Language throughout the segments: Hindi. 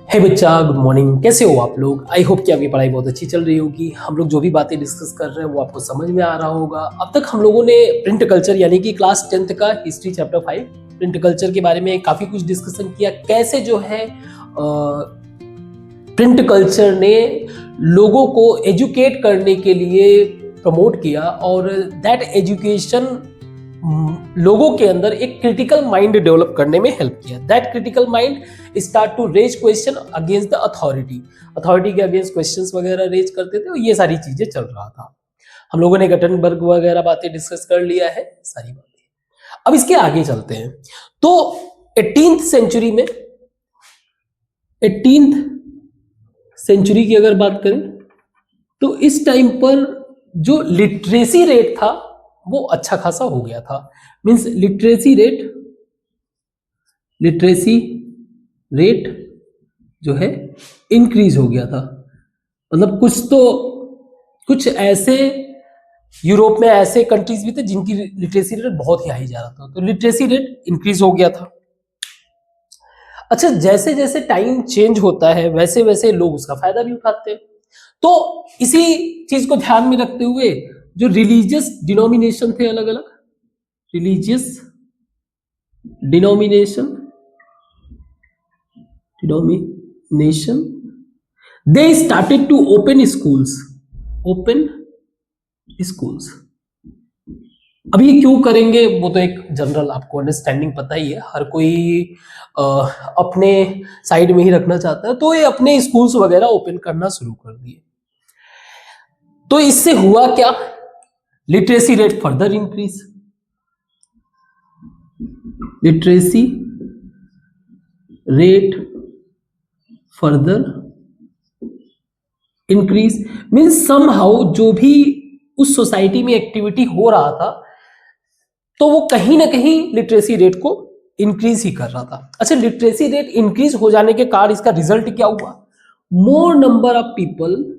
हे बच्चा, गुड मॉर्निंग। कैसे हो आप लोग? आई होप कि आपकी पढ़ाई बहुत अच्छी चल रही होगी। हम लोग जो भी बातें डिस्कस कर रहे हैं वो आपको समझ में आ रहा होगा। अब तक हम लोगों ने प्रिंट कल्चर यानी कि क्लास 10th का हिस्ट्री चैप्टर 5 प्रिंट कल्चर के बारे में काफी कुछ डिस्कशन किया। कैसे जो है प्रिंट कल्चर ने लोगों को एजुकेट करने के लिए प्रमोट किया और दैट एजुकेशन लोगों के अंदर एक क्रिटिकल माइंड डेवलप करने में हेल्प किया। That critical mind start to raise question against the authority के अगेंस्ट क्वेश्चंस वगैरह रेज करते थे और ये सारी चीजें चल रहा था। हम लोगों ने गटनबर्ग वगैरह बातें डिस्कस कर लिया है सारी बातें। अब इसके आगे चलते हैं। तो 18th सेंचुरी में 18th सेंचुरी की अगर बात करें तो इस टाइम पर जो लिटरेसी रेट था वो अच्छा खासा हो गया था। मींस लिटरेसी रेट जो है इंक्रीज हो गया था। मतलब कुछ ऐसे यूरोप में ऐसे कंट्रीज भी थे जिनकी लिटरेसी रेट बहुत ही हाई जा रहा था, तो लिटरेसी रेट इंक्रीज हो गया था। अच्छा, जैसे जैसे टाइम चेंज होता है वैसे वैसे लोग उसका फायदा भी उठाते हैं। तो इसी चीज को ध्यान में रखते हुए जो रिलीजियस डिनोमिनेशन थे, अलग अलग religious denomination they started to open schools. अब ये क्यों करेंगे वो तो एक जनरल आपको अंडरस्टैंडिंग पता ही है। हर कोई अपने साइड में ही रखना चाहता है, तो ये अपने स्कूल्स वगैरह ओपन करना शुरू कर दिए। तो इससे हुआ क्या? Literacy rate further increase. Literacy rate further increase means somehow जो भी उस सोसाइटी में एक्टिविटी हो रहा था तो वो कहीं ना कहीं लिटरेसी रेट को इंक्रीज ही कर रहा था। अच्छा, लिटरेसी रेट इंक्रीज हो जाने के कारण इसका रिजल्ट क्या हुआ? मोर number of people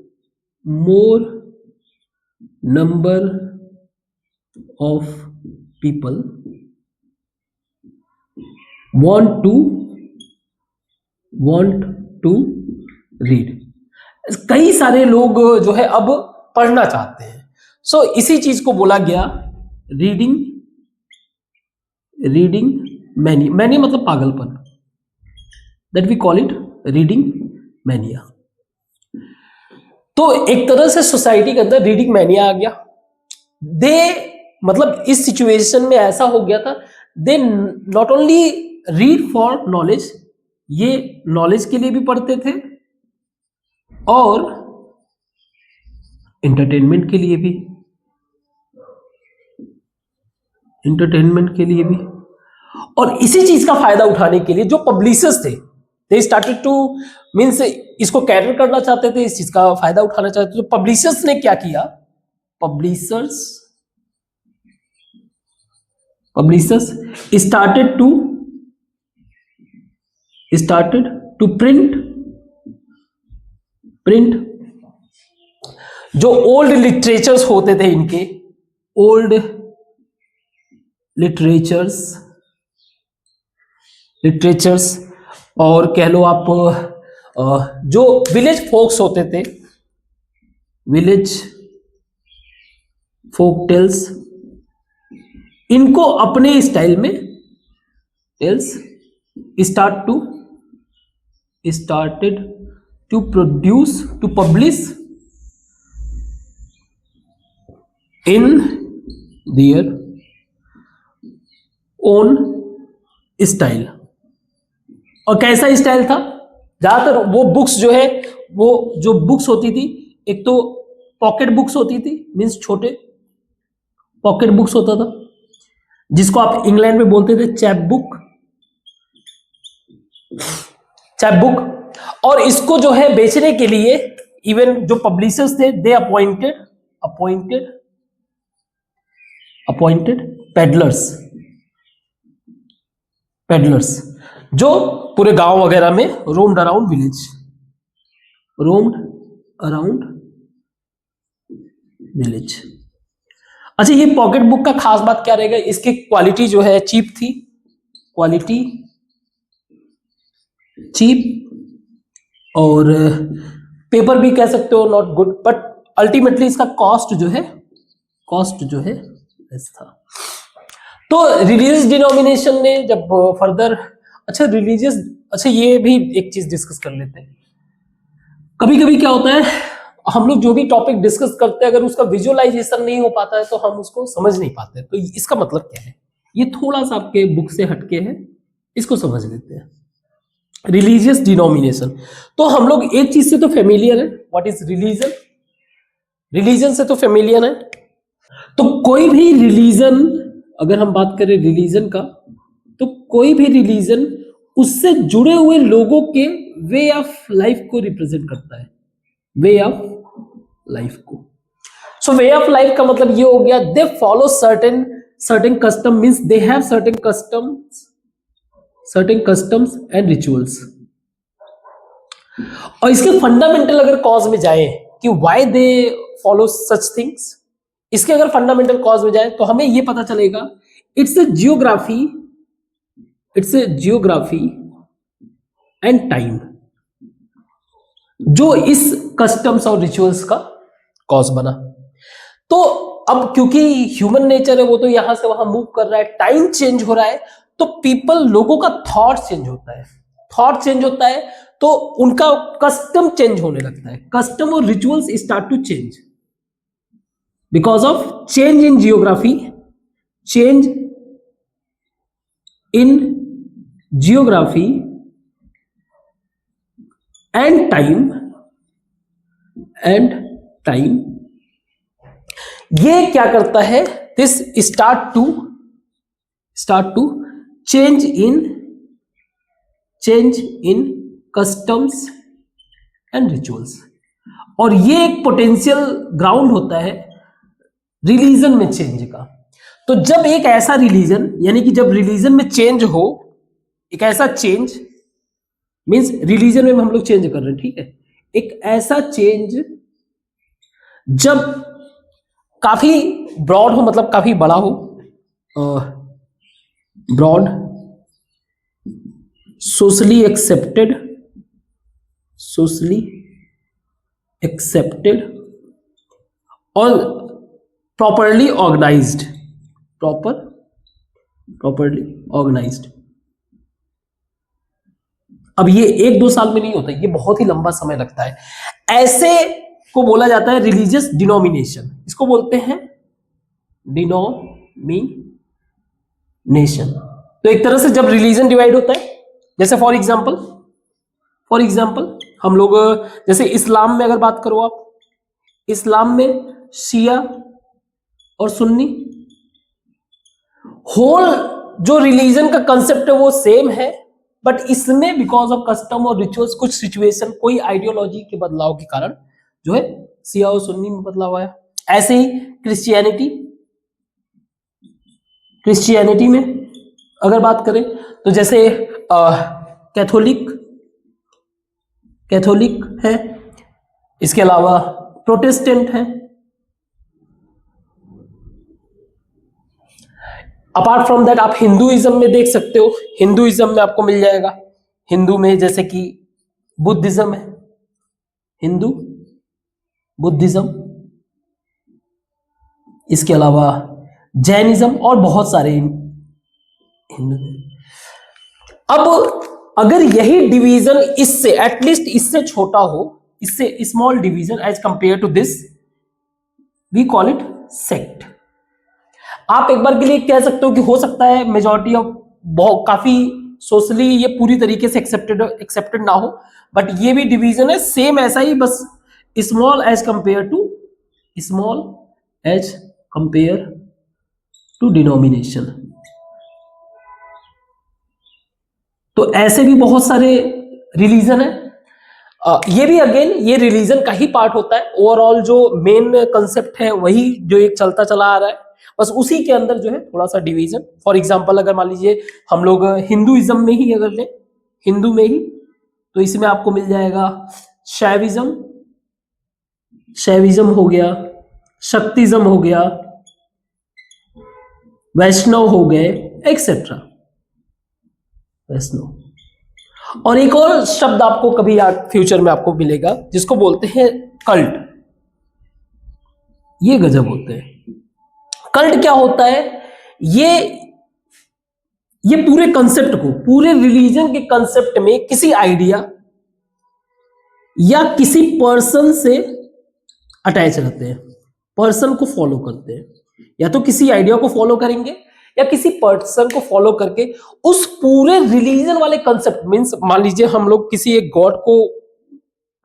want to read। कई सारे लोग जो है अब पढ़ना चाहते हैं। सो इसी चीज को बोला गया रीडिंग मैनी मतलब पागलपन। That we call it reading mania. तो एक तरह से सोसाइटी के अंदर रीडिंग मैनिया आ गया। मतलब इस सिचुएशन में ऐसा हो गया था, they not only read for knowledge, ये नॉलेज के लिए भी पढ़ते थे और एंटरटेनमेंट के लिए भी। और इसी चीज का फायदा उठाने के लिए जो पब्लिशर्स थे, दे स्टार्टेड टू मींस इसको कैटर करना चाहते थे, इस चीज का फायदा उठाना चाहते थे। तो पब्लिशर्स ने क्या किया? पब्लिशर्स started to print जो ओल्ड लिटरेचर्स होते थे, इनके ओल्ड लिटरेचर्स और कह लो आप जो विलेज फोक्स होते थे, विलेज फोक टेल्स, इनको अपने स्टाइल में tales started to publish in their own style. और कैसा स्टाइल था? ज्यादातर वो बुक्स जो है, वो जो बुक्स होती थी, एक तो पॉकेट बुक्स होती थी, मींस छोटे पॉकेट बुक्स होता था जिसको आप इंग्लैंड में बोलते थे चैप बुक। और इसको जो है बेचने के लिए इवन जो पब्लिशर्स थे, दे अपॉइंटेड पेडलर्स जो पूरे गांव वगैरह में रोम्ड अराउंड विलेज। अच्छा, ये पॉकेट बुक का खास बात क्या रहेगा? इसकी क्वालिटी जो है चीप और पेपर भी कह सकते हो नॉट गुड, बट अल्टीमेटली इसका कॉस्ट जो है लेस था। तो रिलीजियस डिनोमिनेशन ने जब फर्दर, अच्छा ये भी एक चीज डिस्कस कर लेते हैं। कभी कभी क्या होता है, हम लोग जो भी टॉपिक डिस्कस करते हैं अगर उसका विजुअलाइजेशन नहीं हो पाता है तो हम उसको समझ नहीं पाते। तो इसका मतलब क्या है, ये थोड़ा सा आपके बुक से हटके है, इसको समझ लेते हैं। रिलीजियस डिनोमिनेशन, तो हम लोग एक चीज से तो फेमिलियर है, व्हाट इज रिलीजन, रिलीजन से तो फेमिलियर है। तो कोई भी रिलीजन, अगर हम बात करें रिलीजन का, तो कोई भी रिलीजन उससे जुड़े हुए लोगों के वे ऑफ लाइफ को रिप्रेजेंट करता है, वे ऑफ लाइफ को। सो वे ऑफ लाइफ का मतलब ये हो गया, they follow certain custom, means they have certain customs and rituals. और इसके फंडामेंटल अगर कॉज में जाए कि why they follow such things, इसके अगर फंडामेंटल कॉज में जाए तो हमें यह पता चलेगा, it's a geography and time जो इस कस्टम्स और रिचुअल्स का कॉज बना। तो अब क्योंकि ह्यूमन नेचर है वो तो यहां से वहां मूव कर रहा है, टाइम चेंज हो रहा है, तो लोगों का थॉट चेंज होता है, तो उनका कस्टम चेंज होने लगता है, कस्टम और rituals start to change because of change in geography, change in geography and time. ये क्या करता है, this start to change in customs and rituals. और ये एक पोटेंशियल ग्राउंड होता है रिलीजन में चेंज का। तो जब एक ऐसा रिलीजन, यानी कि जब रिलीजन में चेंज हो, एक ऐसा चेंज मींस रिलीजन में हम लोग चेंज कर रहे हैं, ठीक है, एक ऐसा चेंज जब काफी ब्रॉड हो, मतलब काफी बड़ा हो, ब्रॉड, सोशली एक्सेप्टेड और प्रॉपरली ऑर्गेनाइज्ड, अब ये 1-2 साल में नहीं होता, ये बहुत ही लंबा समय लगता है। ऐसे को बोला जाता है रिलीजियस डिनोमिनेशन, इसको बोलते हैं डिनोमिनेशन। तो एक तरह से जब रिलीजन डिवाइड होता है, जैसे फॉर एग्जांपल हम लोग, जैसे इस्लाम में अगर बात करो आप, इस्लाम में शिया और सुन्नी, होल जो रिलीजन का कंसेप्ट है वो सेम है, बट इसमें बिकॉज ऑफ कस्टम और रिचुअल्स, कुछ सिचुएशन, कोई आइडियोलॉजी के बदलाव के कारण जो है शिया और सुन्नी में बदलाव आया। ऐसे ही क्रिश्चियनिटी में अगर बात करें तो जैसे कैथोलिक है, इसके अलावा प्रोटेस्टेंट है। अपार्ट फ्रॉम दैट आप हिंदुइज्म में देख सकते हो, हिंदुइज्म में आपको मिल जाएगा, हिंदू में जैसे कि बुद्धिज्म है, हिंदू बुद्धिज्म, इसके अलावा जैनिज्म और बहुत सारे हिंदू। अब अगर यही डिवीजन इससे एटलीस्ट इससे छोटा हो, इससे small division as compare to this, we call it sect. आप एक बार के लिए कह सकते हो कि हो सकता है मेजॉरिटी ऑफ काफी सोशली ये पूरी तरीके से एक्सेप्टेड ना हो, बट ये भी डिवीजन है सेम ऐसा ही, बस small as compare to denomination. तो ऐसे भी बहुत सारे रिलीजन है। ये भी अगेन ये रिलीजन का ही पार्ट होता है, ओवरऑल जो मेन कंसेप्ट है वही जो एक चलता चला आ रहा है, बस उसी के अंदर जो है थोड़ा सा डिवीजन। फॉर एग्जांपल अगर मान लीजिए हम लोग हिंदुइज्म में ही अगर ले, हिंदू में ही, तो इसमें आपको मिल जाएगा शैविज्म हो गया, शक्तिज्म हो गया, वैष्णव हो गए, एक्सेट्रा वैष्णव। और एक और शब्द आपको कभी फ्यूचर में आपको मिलेगा जिसको बोलते हैं कल्ट। ये गजब होते हैं। कल्ट क्या होता है? ये पूरे कंसेप्ट को, पूरे रिलीजन के कंसेप्ट में किसी आइडिया या किसी पर्सन से अटैच रहते हैं, पर्सन को फॉलो करते हैं, या तो किसी आइडिया को फॉलो करेंगे या किसी पर्सन को फॉलो करके उस पूरे रिलीजन वाले कंसेप्ट, मींस मान लीजिए हम लोग किसी एक गॉड को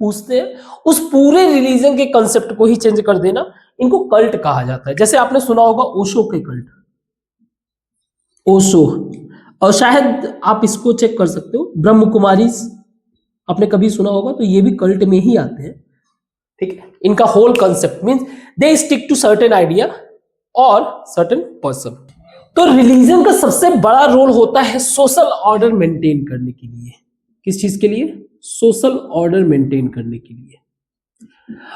पूछते हैं, उस पूरे रिलीजन के कंसेप्ट को ही चेंज कर देना, इनको कल्ट कहा जाता है। जैसे आपने सुना होगा ओशो के कल्ट, ओशो, और शायद आप इसको चेक कर सकते हो, ब्रह्म कुमारी आपने कभी सुना होगा, तो ये भी कल्ट में ही आते हैं। ठीक है, इनका whole concept means they stick to certain idea और सर्टेन पर्सन। तो रिलीजन का सबसे बड़ा रोल होता है सोशल ऑर्डर मेंटेन करने के लिए। किस चीज के लिए? सोशल ऑर्डर मेंटेन करने के लिए।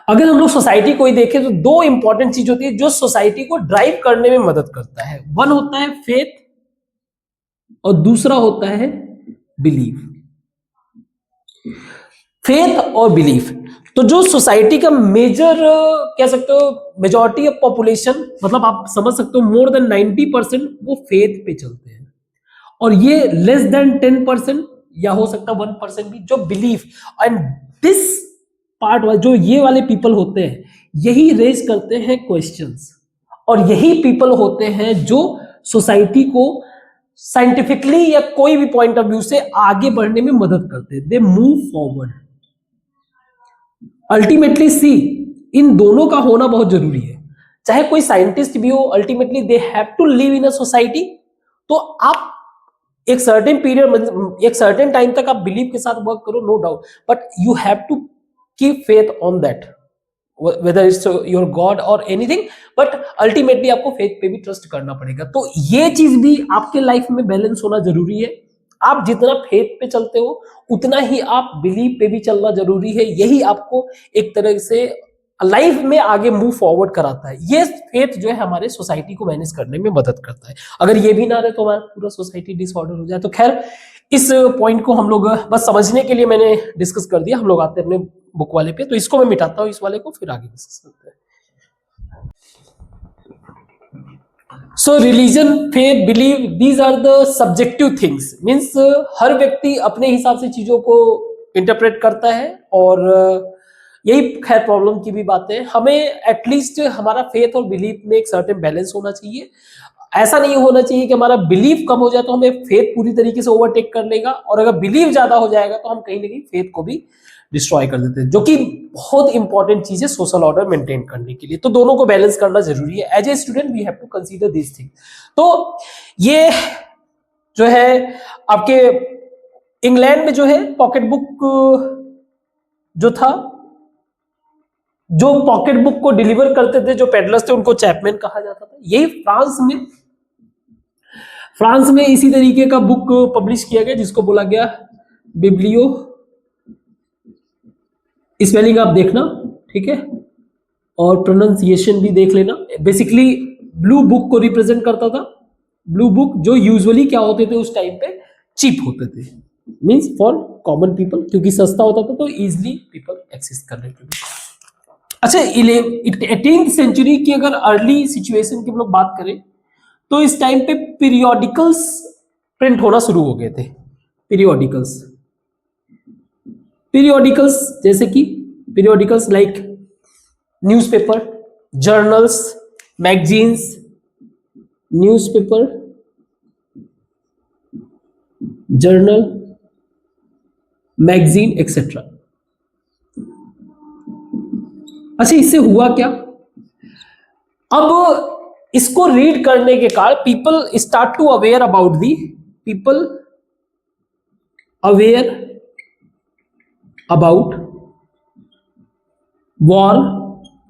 अगर हम लोग सोसाइटी को ही देखें तो दो इंपॉर्टेंट चीज होती है जो सोसाइटी को ड्राइव करने में मदद करता है। वन होता है फेथ और दूसरा होता है बिलीफ। फेथ और बिलीफ, तो जो सोसाइटी का मेजर कह सकते हो, मेजॉरिटी ऑफ पॉपुलेशन, मतलब आप समझ सकते हो मोर देन 90% वो फेथ पे चलते हैं, और ये लेस देन 10% या हो सकता है 1% भी जो बिलीफ। एंड दिस पार्ट जो ये वाले पीपल होते हैं यही रेज करते हैं क्वेश्चंस, और यही पीपल होते हैं जो सोसाइटी को साइंटिफिकली या कोई भी पॉइंट ऑफ व्यू से आगे बढ़ने में मदद करते हैं। They move forward. अल्टीमेटली सी, इन दोनों का होना बहुत जरूरी है। चाहे कोई साइंटिस्ट भी हो, ultimately they have to live in a society. तो आप एक सर्टेन पीरियड, एक सर्टेन टाइम तक आप बिलीव के साथ वर्क करो, no doubt, but you have to keep faith on that, whether it's your god और एनीथिंग, बट अल्टीमेटली आपको फेथ पे भी ट्रस्ट करना पड़ेगा। तो ये चीज भी आपके लाइफ में बैलेंस होना जरूरी है। आप जितना फेथ पे चलते हो उतना ही आप बिलीव पे भी चलना जरूरी है। यही आपको एक तरह से लाइफ में आगे मूव फॉरवर्ड कराता है। ये फेथ जो है हमारे सोसाइटी को मैनेज करने में मदद करता है। अगर ये भी ना रहे तो हमारा पूरा सोसाइटी डिसऑर्डर हो जाए। तो खैर, इस पॉइंट को हम लोग बस समझने के लिए मैंने डिस्कस कर दिया। हम लोग आते हैं अपने बुक वाले पे, तो इसको मैं मिटाता हूँ, इस वाले को, फिर आगे डिस्कस करते हैं। So religion, faith, believe, these are the subjective things, means हर व्यक्ति अपने हिसाब से चीजों को इंटरप्रेट करता है, और यही खैर प्रॉब्लम की भी बात है। हमें एटलीस्ट हमारा फेथ और बिलीफ में एक सर्टेन बैलेंस होना चाहिए। ऐसा नहीं होना चाहिए कि हमारा बिलीफ कम हो जाए तो हमें फेथ पूरी तरीके से ओवरटेक कर लेगा, और अगर बिलीव ज्यादा हो जाएगा तो हम कहीं ना कहीं फेथ को भी डिस्ट्रॉय कर देते हैं, जो कि बहुत इंपॉर्टेंट चीज है सोशल ऑर्डर मेंटेन करने के लिए। तो दोनों को बैलेंस करना जरूरी है। As a student we have to consider this thing. तो ये जो है आपके इंग्लैंड में जो है पॉकेट बुक जो था, जो पॉकेट बुक को डिलीवर करते थे, जो पेडलर्स थे, उनको चैपमैन कहा जाता था। यही फ्रांस में इसी तरीके का बुक पब्लिश किया गया जिसको बोला गया बिब्लियो। स्पेलिंग आप देखना, ठीक है, और प्रोनाउंसिएशन भी देख लेना। बेसिकली ब्लू बुक को रिप्रेजेंट करता था। ब्लू बुक जो यूजुअली क्या होते थे उस टाइम पे, चीप होते थे, मींस फॉर कॉमन पीपल, क्योंकि सस्ता होता था तो इजिली पीपल एक्सेस कर लेते थे। अच्छा, 18th सेंचुरी की अगर अर्ली सिचुएशन की हम लोग बात करें तो इस टाइम पे पीरियोडिकल्स प्रिंट होना शुरू हो गए थे। पीरियोडिकल्स जैसे कि periodicals like newspaper, journals, magazines, newspaper, journal, magazine etcetera. अच्छा, इससे हुआ क्या? अब इसको रीड करने के कारण people start to aware about the people aware about war.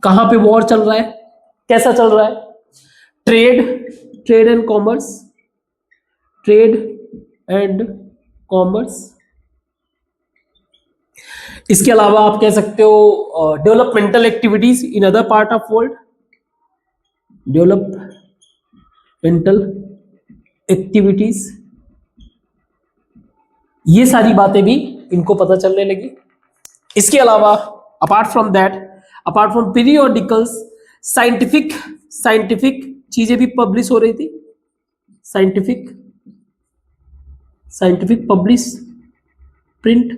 कहां पे वॉर चल रहा है, कैसा चल रहा है, trade and commerce, trade and commerce. इसके अलावा आप कह सकते हो developmental activities in other part of world, developmental activities ये सारी बातें भी इनको पता चलने लगी। इसके अलावा apart from that, apart from periodicals, scientific scientific चीजें भी पब्लिश हो रही थी। Scientific scientific publish print.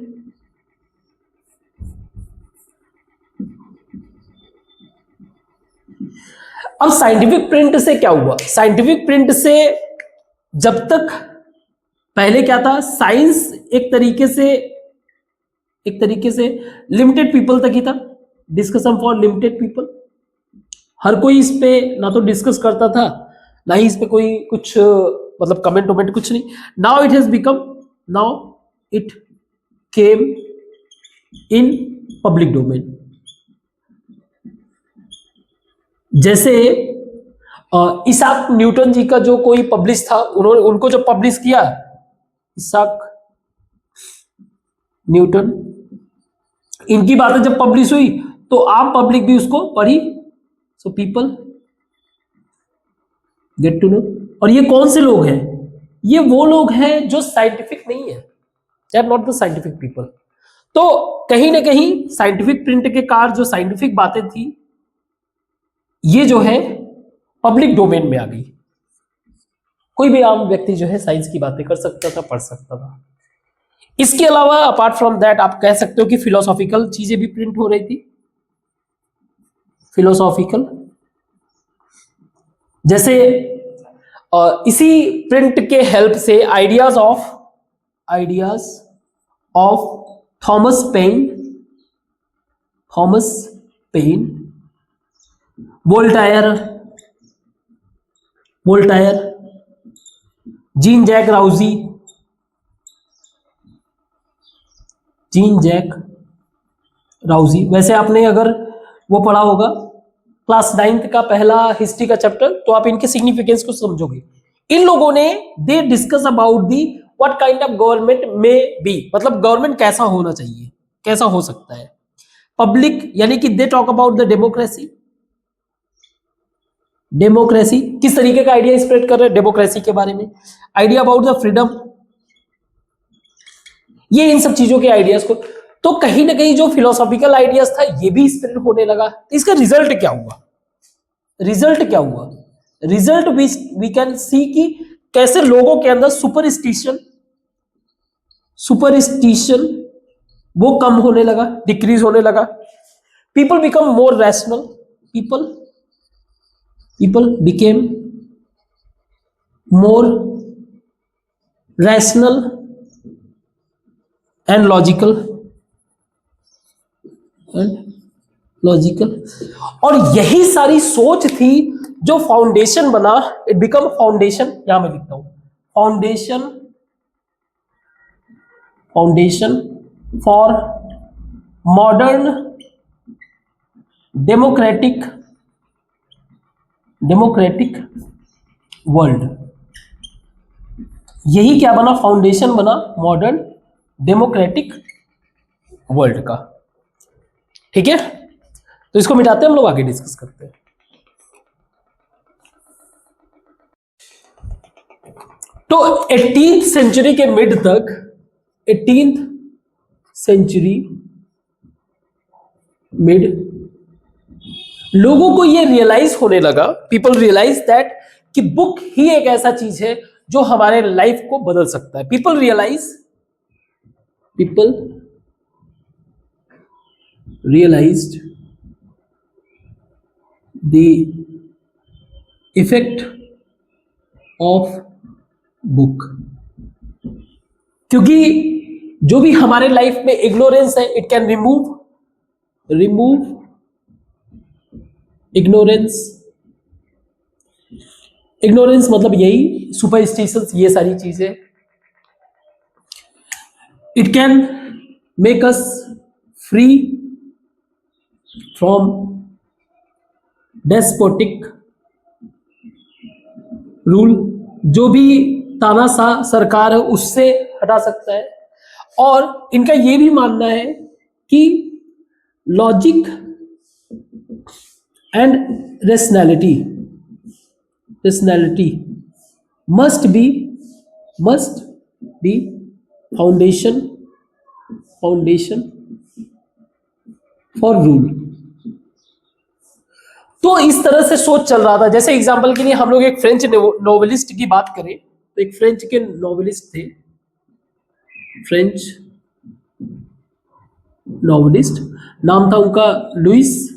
अब साइंटिफिक प्रिंट से क्या हुआ? साइंटिफिक प्रिंट से जब तक पहले क्या था, साइंस एक तरीके से लिमिटेड पीपल तक ही था, डिस्कशन फॉर लिमिटेड पीपल। हर कोई इस पे ना तो डिस्कस करता था, ना ही इस पे कोई कुछ मतलब कमेंट वमेंट कुछ नहीं। Now it has become, now it came in public domain. जैसे इसाक न्यूटन जी का जो कोई पब्लिश था, उन्होंने उनको जो पब्लिश किया, इसाक न्यूटन, इनकी बातें जब पब्लिश हुई तो आम पब्लिक भी उसको पढ़ी, so people get to know. और ये कौन से लोग हैं? ये वो लोग हैं जो साइंटिफिक नहीं है, they are not the scientific people. तो कहीं ना कहीं साइंटिफिक प्रिंट के कारण जो साइंटिफिक बातें थी, ये जो है पब्लिक डोमेन में आ गई। कोई भी आम व्यक्ति जो है साइंस की बातें कर सकता था, पढ़ सकता था। इसके अलावा अपार्ट फ्रॉम दैट आप कह सकते हो कि फिलोसॉफिकल चीजें भी प्रिंट हो रही थी। फिलोसॉफिकल, जैसे इसी प्रिंट के हेल्प से ideas of Thomas pen, Voltaire, Jean Jacques राउजी। वैसे आपने अगर वो पढ़ा होगा क्लास 9th का पहला हिस्ट्री का चैप्टर, तो आप इनके सिग्निफिकेंस को समझोगे। इन लोगों ने they discuss about the what kind of government may be, मतलब गवर्नमेंट कैसा होना चाहिए, कैसा हो सकता है। पब्लिक यानी कि they talk about the democracy किस तरीके का आइडिया स्प्रेड कर रहे हैं डेमोक्रेसी के बारे में, आइडिया अबाउट द फ्रीडम, ये इन सब चीजों के आइडियाज को। तो कहीं ना कहीं जो फिलोसॉफिकल आइडियाज था ये भी स्प्रेड होने लगा। तो इसका रिजल्ट क्या हुआ? रिजल्ट वी कैन सी कि कैसे लोगों के अंदर सुपरस्टिशन वो कम होने लगा, डिक्रीज होने लगा। People become more rational, people became more rational and logical और यही सारी सोच थी जो फाउंडेशन बना। इट बिकम फाउंडेशन, यहां मैं लिखता हूं foundation for modern democratic world. यही क्या बना? फाउंडेशन बना मॉडर्न डेमोक्रेटिक वर्ल्ड का। ठीक है, तो इसको मिटाते हैं, हम लोग आगे डिस्कस करते हैं। तो 18th सेंचुरी के मिड तक, 18th सेंचुरी मिड, लोगों को ये रियलाइज होने लगा, पीपल रियलाइज दैट कि बुक ही एक ऐसा चीज है जो हमारे लाइफ को बदल सकता है। People realized the effect of book, क्योंकि जो भी हमारे लाइफ में इग्नोरेंस है, इट कैन रिमूव इग्नोरेंस मतलब यही सुपरस्टिशंस, ये सारी चीजें। It can make us free from despotic rule, जो भी तानाशाह सरकार है उससे हटा सकता है। और इनका ये भी मानना है कि logic and rationality must be foundation foundation for rule. तो इस तरह से सोच चल रहा था। जैसे एग्जांपल के लिए हम लोग एक फ्रेंच नोवेलिस्ट की बात करें तो एक फ्रेंच के नोवेलिस्ट थे, फ्रेंच नोवेलिस्ट, नाम था उनका लुइस,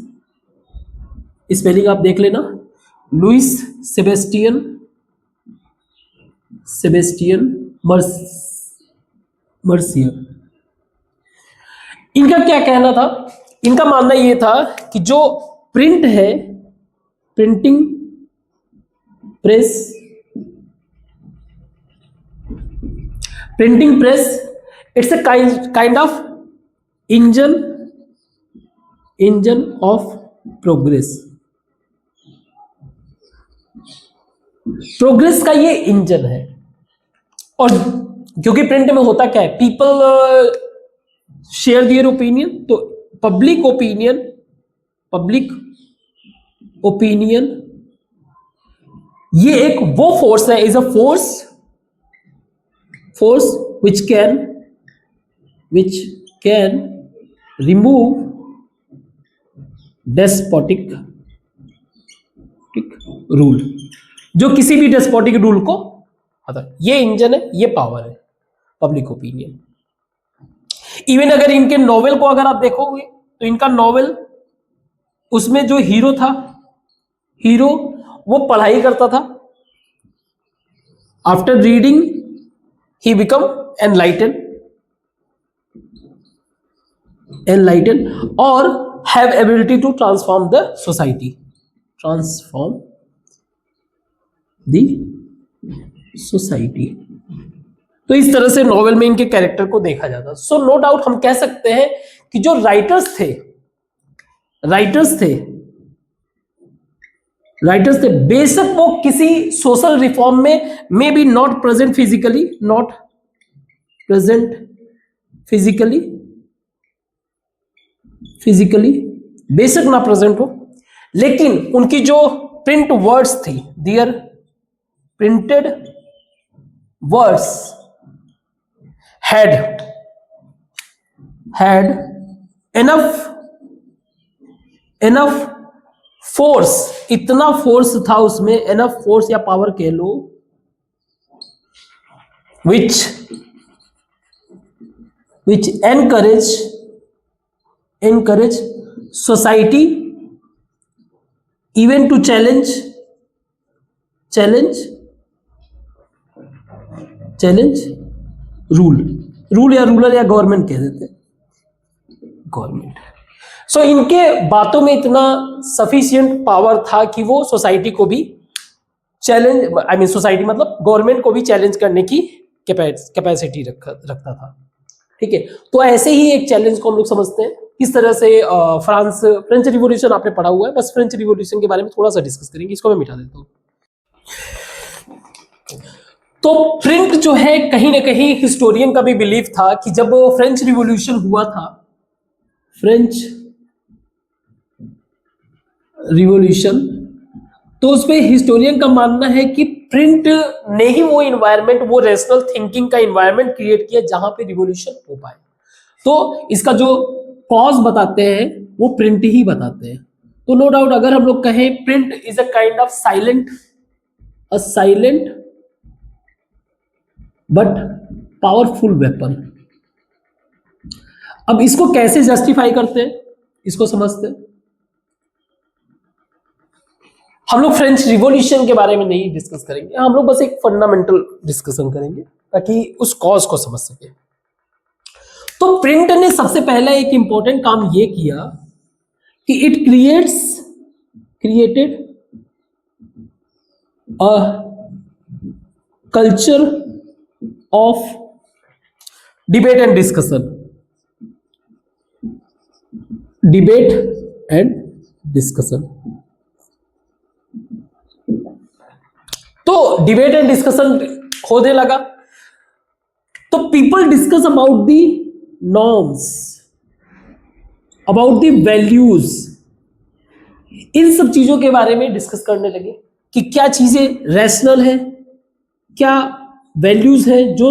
स्पेलिंग आप देख लेना, लुइस सेबेस्टियन सेबेस्टियन मर्सियर। इनका क्या कहना था? इनका मानना यह था कि जो प्रिंट है, printing press, printing press it's a kind of engine of progress. Progress का ये इंजन है। और क्योंकि प्रिंट में होता क्या है, पीपल शेयर देयर ओपिनियन, तो पब्लिक ओपिनियन ये एक वो फोर्स है, is a force which can remove despotic rule, जो किसी भी डेस्पोटिक रूल को हटा। ये इंजन है, ये पावर है पब्लिक ओपिनियन। इवन अगर इनके नॉवेल को अगर आप देखोगे तो इनका नॉवेल, उसमें जो हीरो था, हीरो वो पढ़ाई करता था, after reading he become enlighten और have ability to transform the society, transform the society. तो इस तरह से नॉवेल में इनके कैरेक्टर को देखा जाता। सो नो डाउट हम कह सकते हैं कि जो राइटर्स थे, बेशक वो किसी सोशल रिफॉर्म में may be not present physically, बेशक ना प्रेजेंट हो, लेकिन उनकी जो प्रिंट वर्ड्स थी, their printed words had enough force, इतना फोर्स था उसमें, एनफ फोर्स या पावर कह लो, which encourage society even to challenge rule या रूलर या गवर्नमेंट कह देते हैं, गवर्नमेंट। सो इनके बातों में इतना सफिशिएंट पावर था कि वो सोसाइटी को भी चैलेंज, सोसाइटी मतलब गवर्नमेंट को भी चैलेंज करने की कैपेसिटी रखता था। ठीक है, तो ऐसे ही एक चैलेंज को हम लोग समझते हैं। किस तरह से फ्रेंच रिवॉल्यूशन आपने पढ़ा हुआ है, बस फ्रेंच रिवॉल्यूशन के बारे में थोड़ा सा डिस्कस करेंगे, इसको मैं मिटा देता हूँ। तो प्रिंट जो है, कहीं ना कहीं हिस्टोरियन का भी बिलीव था कि जब फ्रेंच रिवॉल्यूशन हुआ था, फ्रेंच रिवॉल्यूशन, तो उसमें हिस्टोरियन का मानना है कि प्रिंट ने ही वो इन्वायरमेंट, वो रैशनल थिंकिंग का इन्वायरमेंट क्रिएट किया जहां पे रिवॉल्यूशन हो पाए। तो इसका जो कॉज बताते हैं वो प्रिंट ही बताते हैं। तो नो डाउट अगर हम लोग कहें print is a kind of silent but powerful weapon. अब इसको कैसे जस्टिफाई करते हैं, इसको समझते हैं। हम लोग फ्रेंच रिवॉल्यूशन के बारे में नहीं डिस्कस करेंगे, हम लोग बस एक फंडामेंटल डिस्कशन करेंगे ताकि उस कॉज को समझ सके। तो प्रिंट ने सबसे पहला एक इंपॉर्टेंट काम ये किया कि it created a culture of debate and discussion, तो डिबेट एंड डिस्कशन होने लगा। तो people discuss about the norms, about the values, इन सब चीजों के बारे में डिस्कस करने लगे कि क्या चीजें रैशनल है, क्या वैल्यूज है जो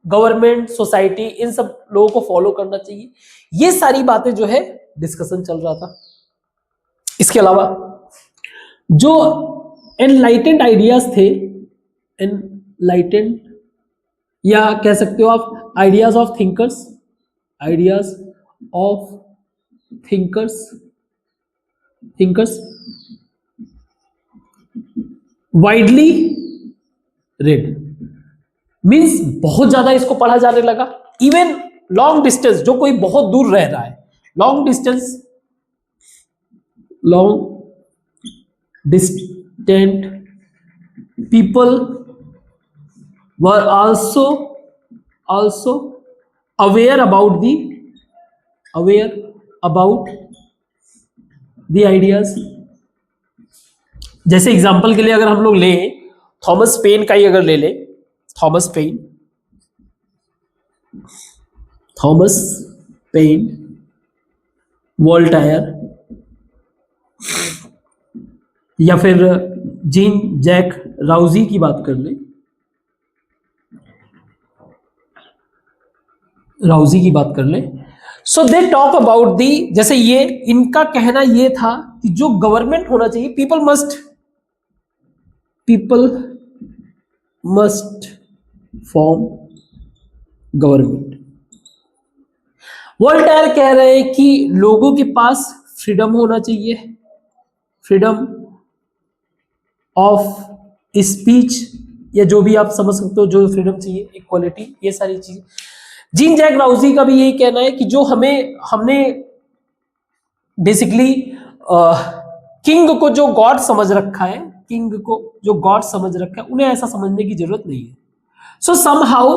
गवर्नमेंट, सोसाइटी, इन सब लोगों को फॉलो करना चाहिए। ये सारी बातें जो है डिस्कशन चल रहा था। इसके अलावा जो एनलाइटेंड आइडियाज थे, एनलाइटेंड या कह सकते हो आप ideas of thinkers, ideas of thinkers widely red, means बहुत ज्यादा इसको पढ़ा जाने लगा। इवन लॉन्ग डिस्टेंस, जो कोई बहुत दूर रह रहा है, long distant people were also aware about the ideas। जैसे एग्जांपल के लिए अगर हम लोग लें थॉमस पेन का ही अगर ले लें, थॉमस पेन, वोल्टायर या फिर जीन जैक राउजी की बात कर लें, सो दे टॉक अबाउट दी, जैसे ये इनका कहना ये था कि जो गवर्नमेंट होना चाहिए, people must form government. Voltaire कह रहे हैं कि लोगों के पास फ्रीडम होना चाहिए, फ्रीडम ऑफ स्पीच या जो भी आप समझ सकते हो, जो फ्रीडम चाहिए, इक्वालिटी, ये सारी चीजें। जीन जैक राउजी का भी यही कहना है कि जो हमने बेसिकली किंग को जो गॉड समझ रखा है, उन्हें ऐसा समझने की जरूरत नहीं है। सो समहाउ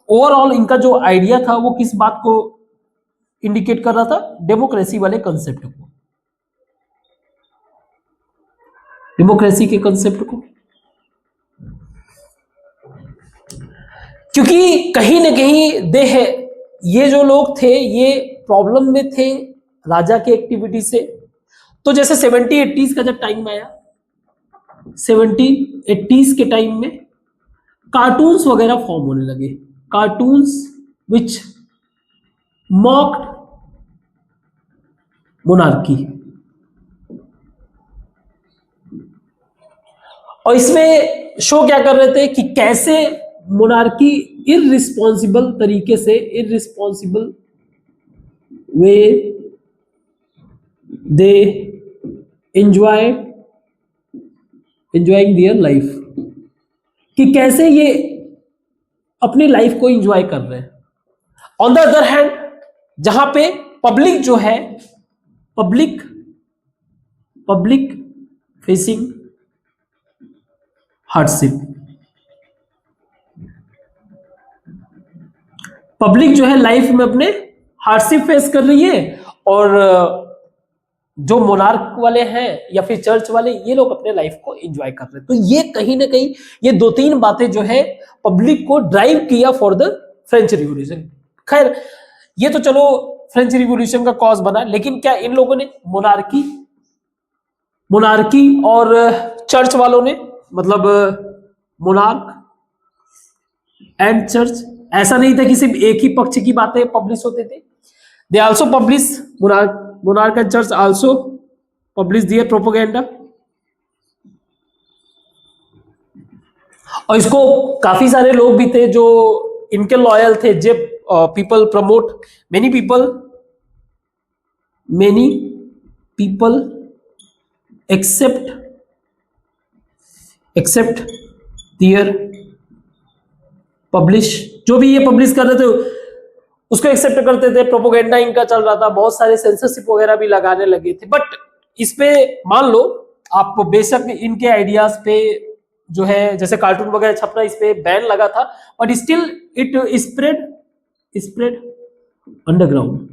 ओवरऑल इनका जो आइडिया था वो किस बात को इंडिकेट कर रहा था, डेमोक्रेसी वाले कंसेप्ट को, डेमोक्रेसी के कंसेप्ट को। क्योंकि कहीं ना कहीं ये जो लोग थे ये प्रॉब्लम में थे राजा के एक्टिविटी से। तो जैसे 70-80s का जब टाइम आया, 70-80s के टाइम में कार्टून्स वगैरह फॉर्म होने लगे, कार्टून्स विच मॉक्ड मोनार्की, और इसमें शो क्या कर रहे थे कि कैसे मोनार्की इररिस्पॉन्सिबल तरीके से, irresponsible way they enjoying their life, कि कैसे ये अपनी लाइफ को एंजॉय कर रहे हैं। ऑन द अदर हैंड जहां पे पब्लिक जो है, पब्लिक फेसिंग हार्डशिप, पब्लिक जो है लाइफ में अपने हार्डशिप फेस कर रही है, और जो मोनार्क वाले हैं या फिर चर्च वाले, ये लोग अपने लाइफ को एंजॉय कर रहे हैं। तो ये कहीं ना कहीं ये 2-3 बातें जो है पब्लिक को ड्राइव किया फॉर द फ्रेंच रिवॉल्यूशन। खैर ये तो चलो फ्रेंच रिवॉल्यूशन का कॉज बना, लेकिन क्या इन लोगों ने मोनार्की और चर्च वालों ने, मतलब मोनार्क एंड चर्च, ऐसा नहीं था कि सिर्फ एक ही पक्ष की बातें पब्लिश होते थे। They also publish, monarch and church also publish their propaganda, और इसको काफी सारे लोग भी थे जो इनके लॉयल थे। जब people promote, many people accept their publish, जो भी ये पब्लिश कर रहे थे उसको एक्सेप्ट करते थे। प्रोपोगेंडा इनका चल रहा था, बहुत सारे सेंसरशिप वगैरह भी लगाने लगे थे। बट इस पे मान लो आप बेशक इनके आइडियाज पे जो है जैसे कार्टून वगैरह छपना, इस पे बैन लगा था, but still it spread underground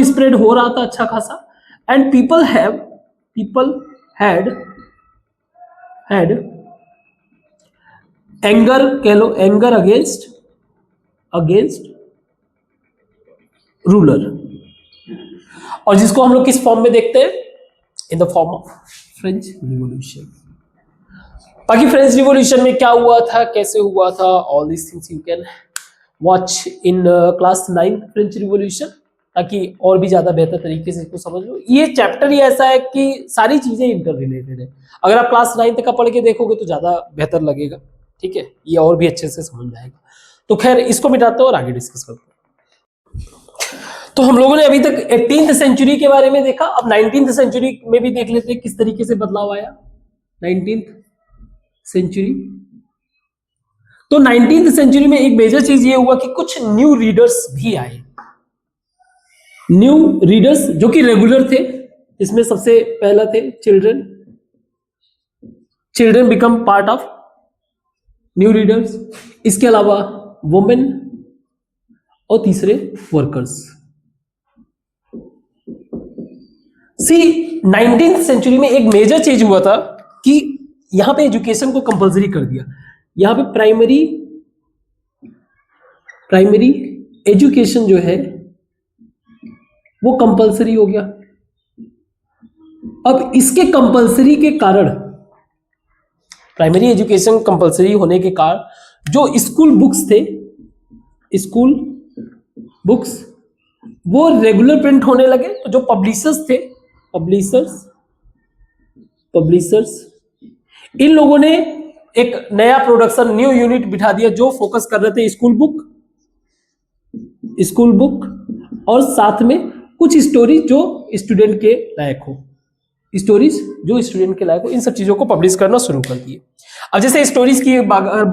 spread हो रहा था अच्छा खासा। एंड पीपल हैड एंगर, कह लो एंगर अगेंस्ट रूलर, और जिसको हम लोग किस फॉर्म में देखते हैं, in the form of French revolution. बाकी फ्रेंच रिवॉल्यूशन में क्या हुआ था, कैसे हुआ था, all these things you can watch in class 9 French revolution, ताकि और भी ज्यादा बेहतर तरीके से इसको समझ लो। ये चैप्टर ही ऐसा है कि सारी चीजें इंटर रिलेटेड है। अगर आप क्लास 9 तक का पढ़ के देखोगे तो ज्यादा बेहतर लगेगा, ठीक है, ये और भी अच्छे से समझ जाएगा। तो खैर इसको मिटाते हैं और आगे डिस्कस करते हैं। तो हम लोगों ने अभी तक 18th सेंचुरी के बारे में देखा, अब 19th सेंचुरी में भी देख लेते हैं किस तरीके से बदलाव आया 19th सेंचुरी। तो 19th सेंचुरी में एक मेजर चीज ये हुआ कि कुछ न्यू रीडर्स भी आए, न्यू रीडर्स जो कि रेगुलर थे। इसमें सबसे पहला थे children, children become part of new readers. इसके अलावा वुमेन और तीसरे वर्कर्स। सी 19th सेंचुरी में एक मेजर चीज हुआ था कि यहां पे एजुकेशन को कंपलसरी कर दिया। यहां पे प्राइमरी एजुकेशन जो है वो कंपलसरी हो गया। अब इसके कंपलसरी के कारण, प्राइमरी एजुकेशन कंपलसरी होने के कारण जो स्कूल बुक्स थे, स्कूल बुक्स वो रेगुलर प्रिंट होने लगे। तो जो पब्लिशर्स थे, पब्लिशर्स इन लोगों ने एक नया प्रोडक्शन, न्यू यूनिट बिठा दिया जो फोकस कर रहे थे स्कूल बुक और साथ में कुछ स्टोरीज जो स्टूडेंट के लायक हो, इन सब चीजों को पब्लिश करना शुरू कर दिए। अब जैसे स्टोरीज की अगर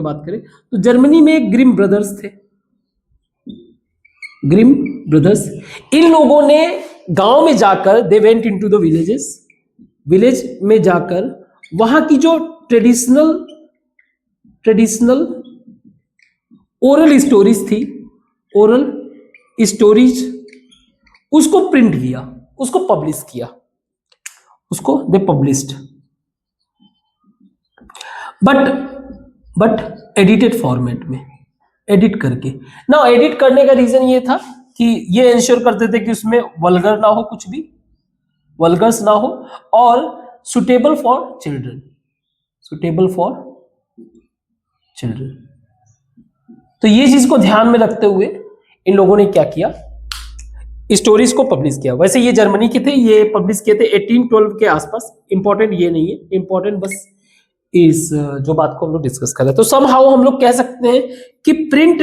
बात करें तो जर्मनी में ग्रिम ब्रदर्स थे, ग्रिम ब्रदर्स। इन लोगों ने गांव में जाकर, they went into the villages, village में जाकर वहां की जो ट्रेडिशनल ओरल स्टोरीज थी, उसको प्रिंट किया, उसको पब्लिश किया, उसको दे पब्लिश्ड, बट एडिटेड फॉर्मेट में, एडिट करके ना। एडिट करने का रीजन ये था कि ये इंश्योर करते थे कि उसमें वल्गर ना हो, कुछ भी वल्गर्स ना हो, और सुटेबल फॉर चिल्ड्रन। तो ये चीज को ध्यान में रखते हुए इन लोगों ने क्या किया, स्टोरीज को पब्लिश किया। वैसे ये जर्मनी के थे, ये पब्लिश किए थे 1812 के आसपास। इंपॉर्टेंट ये नहीं है, इंपॉर्टेंट बस इस जो बात को हम लोग डिस्कस कर रहे हैं। तो समहाउ हम लोग कह सकते हैं कि प्रिंट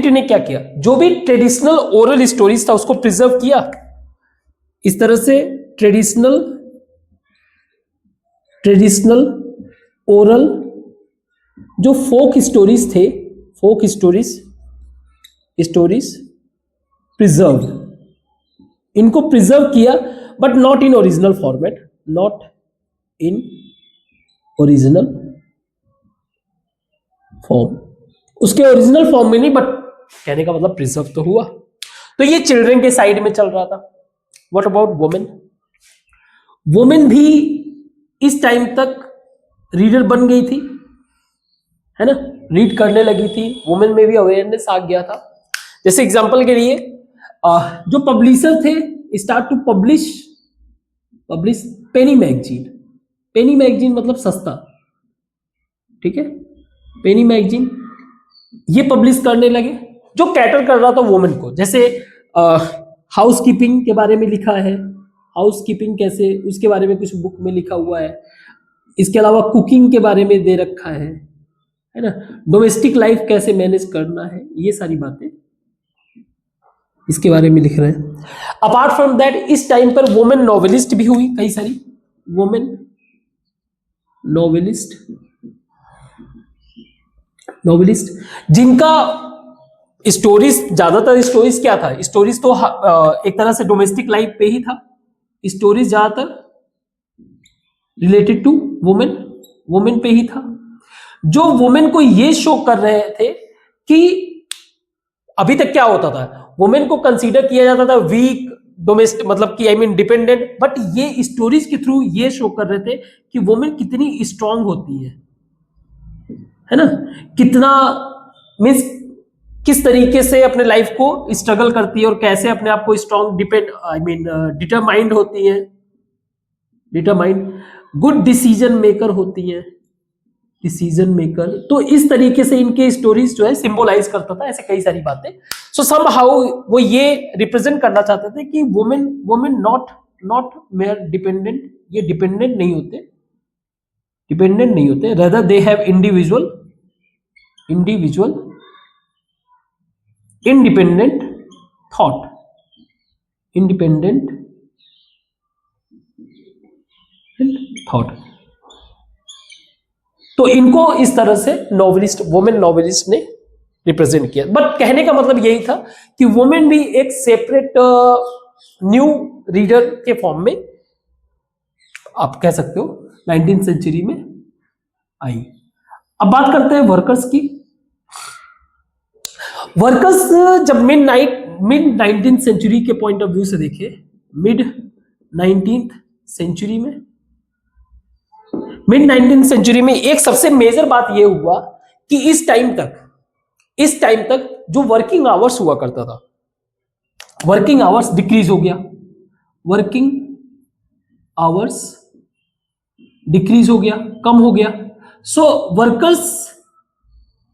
ने क्या किया, जो भी ट्रेडिशनल ओरल स्टोरीज था उसको प्रिजर्व किया। इस तरह से ट्रेडिशनल ओरल जो फोक स्टोरीज थे, फोक स्टोरीज प्रिजर्व, इनको प्रिजर्व किया, but not in original format, form, उसके ओरिजिनल फॉर्म में नहीं, बट कहने का मतलब प्रिजर्व तो हुआ। तो ये चिल्ड्रन के साइड में चल रहा था। What about women? वुमेन भी इस टाइम तक रीडर बन गई थी, है ना, रीड करने लगी थी। वुमेन में भी अवेयरनेस आ गया था। जैसे एग्जांपल के लिए जो पब्लिशर थे start to publish penny magazine मतलब सस्ता, ठीक है, पेनी मैगजीन ये पब्लिश करने लगे, जो कैटर कर रहा था वुमेन को। जैसे हाउस कीपिंग के बारे में लिखा है, हाउस कीपिंग कैसे, उसके बारे में कुछ बुक में लिखा हुआ है। इसके अलावा कुकिंग के बारे में दे रखा है ना, डोमेस्टिक लाइफ कैसे मैनेज करना है, ये सारी बातें इसके बारे में लिख रहे हैं। अपार्ट फ्रॉम दैट इस टाइम पर वुमेन नॉवेलिस्ट भी हुई, कई सारी वुमेन नॉवेलिस्ट जिनका स्टोरीज, ज्यादातर स्टोरीज क्या था, स्टोरीज तो एक तरह से डोमेस्टिक लाइफ पे ही था। स्टोरीज ज्यादातर रिलेटेड टू वुमेन पे ही था, जो वुमेन को ये शो कर रहे थे कि अभी तक क्या होता था, वुमेन को कंसीडर किया जाता था वीक, डोमेस्टिक, मतलब कि डिपेंडेंट, बट ये स्टोरीज के थ्रू ये शो कर रहे थे कि वुमेन कितनी स्ट्रांग होती है ना, कितना मीन्स किस तरीके से अपने लाइफ को स्ट्रगल करती है और कैसे अपने आप को स्ट्रांग डिटारमाइंड होती है, गुड डिसीजन मेकर होती हैं, डिसीजन मेकर। तो इस तरीके से इनके स्टोरीज जो है सिंबलाइज करता था ऐसे कई सारी बातें। सो सम हाउ वो ये रिप्रेजेंट करना चाहते थे कि women women not not mayor dependent, ये डिपेंडेंट नहीं होते, डिपेंडेंट नहीं होते, rather they have individual individual independent thought, independent thought. तो इनको इस तरह से नॉवेलिस्ट, वुमेन नॉवेलिस्ट ने रिप्रेजेंट किया। बट कहने का मतलब यही था कि वुमेन भी एक सेपरेट न्यू रीडर के फॉर्म में आप कह सकते हो 19th सेंचुरी में आई। अब बात करते हैं वर्कर्स की। वर्कर्स जब मिड 19th सेंचुरी के पॉइंट ऑफ व्यू से देखे, मिड 19th सेंचुरी में, मिड 19th सेंचुरी में एक सबसे मेजर बात यह हुआ कि इस टाइम तक जो वर्किंग आवर्स हुआ करता था, वर्किंग आवर्स डिक्रीज हो गया, वर्किंग आवर्स डिक्रीज हो गया, कम हो गया। So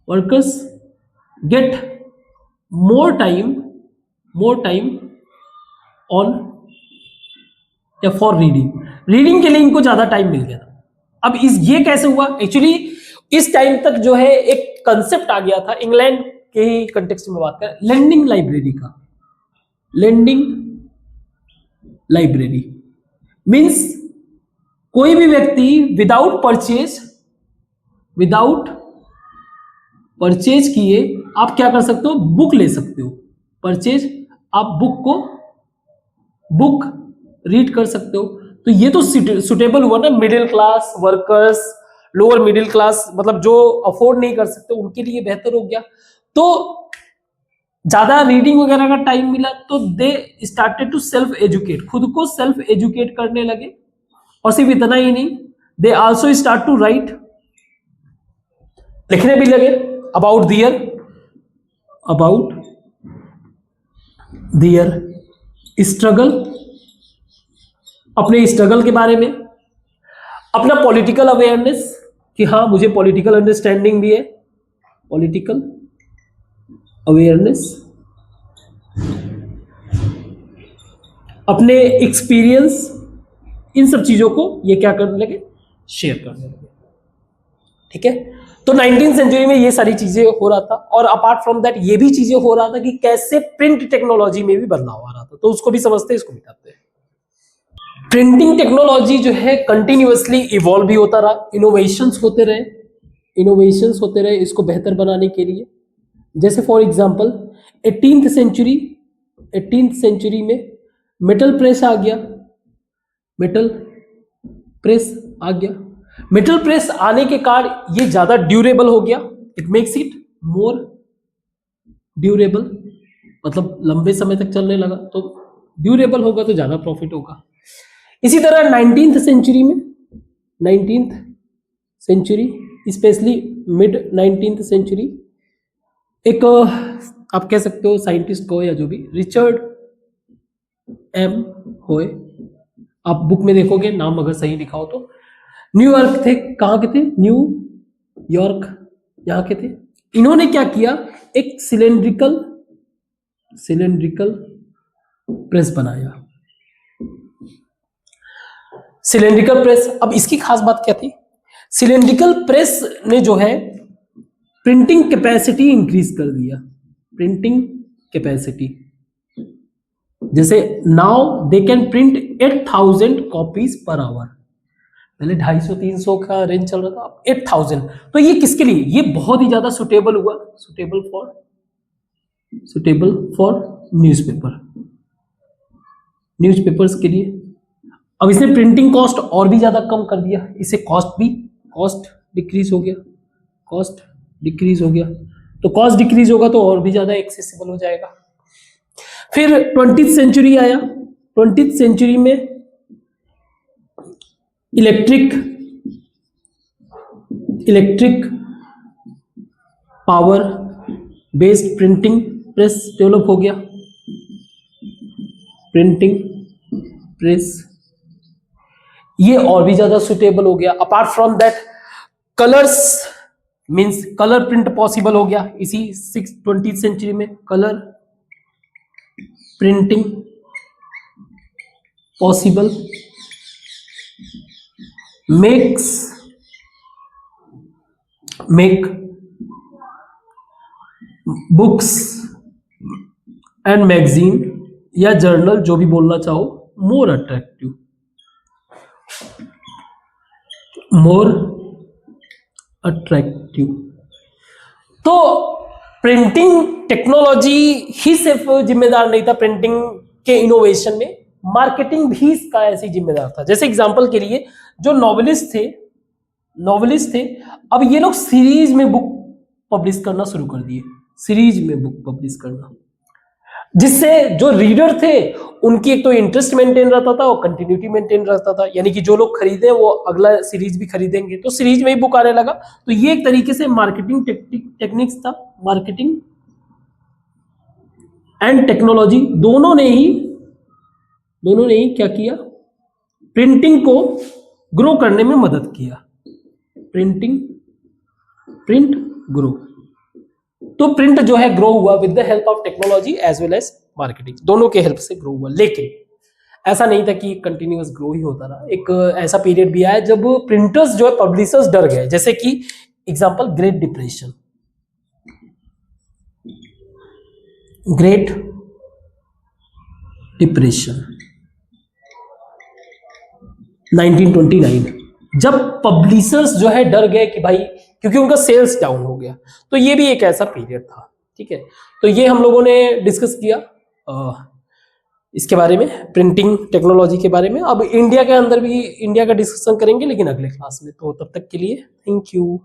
workers get more time on या फॉर रीडिंग के लिए इनको ज्यादा टाइम मिल गया था। अब ये कैसे हुआ? एक्चुअली इस टाइम तक जो है एक कंसेप्ट आ गया था, इंग्लैंड के ही कंटेक्स्ट में बात करें, लेंडिंग लाइब्रेरी का। लेंडिंग लाइब्रेरी मींस कोई भी व्यक्ति विदाउट परचेज किए आप क्या कर सकते हो, बुक ले सकते हो। परचेज, आप बुक रीड कर सकते हो। तो ये तो सुटेबल हुआ ना middle class workers, lower middle class, मतलब जो अफोर्ड नहीं कर सकते उनके लिए बेहतर हो गया। तो ज्यादा रीडिंग वगैरह का टाइम मिला तो they started to self educate, खुद को सेल्फ एजुकेट करने लगे। और सिर्फ इतना ही नहीं, they also start to write, लिखने भी लगे अबाउट दियर स्ट्रगल, अपने स्ट्रगल के बारे में, अपना पॉलिटिकल अवेयरनेस कि हाँ मुझे पॉलिटिकल अंडरस्टैंडिंग भी है, पॉलिटिकल अवेयरनेस, अपने एक्सपीरियंस, इन सब चीजों को ये क्या करने लगे, शेयर करने लगे। ठीक है, तो 19th सेंचुरी में ये सारी चीजें हो रहा था। और अपार्ट फ्रॉम दैट ये भी चीजें हो रहा था कि कैसे प्रिंट टेक्नोलॉजी में भी बदलाव आ रहा था, तो उसको भी समझते हैं, इसको भी करते हैं। प्रिंटिंग टेक्नोलॉजी जो है कंटिन्यूअसली इवॉल्व भी होता रहा, इनोवेशंस होते रहे इसको बेहतर बनाने के लिए। जैसे फॉर एग्जांपल 18th सेंचुरी में मेटल प्रेस आ गया। मेटल प्रेस आने के कारण ये ज्यादा ड्यूरेबल हो गया, it makes it more durable, मतलब लंबे समय तक चलने लगा। तो ड्यूरेबल होगा तो ज्यादा प्रॉफिट होगा। इसी तरह 19th century specially mid 19th century, एक आप कह सकते हो साइंटिस्ट को या जो भी, रिचर्ड एम होए, आप बुक में देखोगे नाम अगर सही लिखा हो तो, न्यूयॉर्क थे, कहाँ के थे, न्यूयॉर्क यहाँ के थे। इन्होंने क्या किया, एक सिलेंड्रिकल प्रेस बनाया, सिलेंड्रिकल प्रेस। अब इसकी खास बात क्या थी, सिलेंड्रिकल प्रेस ने जो है प्रिंटिंग कैपेसिटी इंक्रीज कर दिया, प्रिंटिंग कैपेसिटी। जैसे now they can print 8000 copies per hour, पहले 250-300 का रेंज चल रहा था, अब 8000। तो ये किसके लिए, ये बहुत ही ज्यादा सुटेबल हुआ, सुटेबल फॉर न्यूज़पेपर्स के लिए। अब इसने प्रिंटिंग कॉस्ट और भी ज्यादा कम कर दिया, इससे कॉस्ट डिक्रीज हो गया, तो कॉस्ट डिक्रीज होगा तो और भी ज्यादा एक्सेसिबल हो जाएगा। फिर 20th सेंचुरी आया। 20th सेंचुरी में electric power based printing press develop हो गया, प्रिंटिंग प्रेस। ये और भी ज्यादा सुटेबल हो गया। Apart from that colours means colour print possible हो गया इसी 20th सेंचुरी में, colour printing possible, make books and magazine या जर्नल, जो भी बोलना चाहो, मोर अट्रैक्टिव, मोर अट्रैक्टिव। तो प्रिंटिंग टेक्नोलॉजी ही सिर्फ जिम्मेदार नहीं था प्रिंटिंग के इनोवेशन में, मार्केटिंग भी इसका ऐसे जिम्मेदार था। जैसे एग्जांपल के लिए जो नॉवेलिस्ट थे, अब ये लोग सीरीज में बुक पब्लिश करना शुरू कर दिए, सीरीज में बुक पब्लिश करना, जिससे जो रीडर थे उनकी एक तो इंटरेस्ट मेंटेन रहता था और कंटिन्यूटी मेंटेन रहता था, यानी कि जो लोग खरीदे वो अगला सीरीज भी खरीदेंगे, तो सीरीज में ही बुक आने लगा। तो ये एक तरीके से मार्केटिंग टेक्निक्स था। मार्केटिंग एंड टेक्नोलॉजी दोनों ने ही क्या किया, प्रिंटिंग को ग्रो करने में मदद किया। प्रिंट ग्रो, तो प्रिंट जो है ग्रो हुआ with the help of technology as well as marketing, दोनों के हेल्प से ग्रो हुआ। लेकिन ऐसा नहीं था कि कंटिन्यूअस ग्रो ही होता रहा, एक ऐसा पीरियड भी आया जब प्रिंटर्स जो है पब्लिशर्स डर गए। जैसे कि एग्जांपल ग्रेट डिप्रेशन, 1929, जब पब्लिशर्स जो है डर गए कि भाई, क्योंकि उनका सेल्स डाउन हो गया। तो ये भी एक ऐसा पीरियड था, ठीक है। तो ये हम लोगों ने डिस्कस किया इसके बारे में, प्रिंटिंग टेक्नोलॉजी के बारे में। अब इंडिया के अंदर भी इंडिया का डिस्कशन करेंगे, लेकिन अगले क्लास में। तो तब तक के लिए थैंक यू।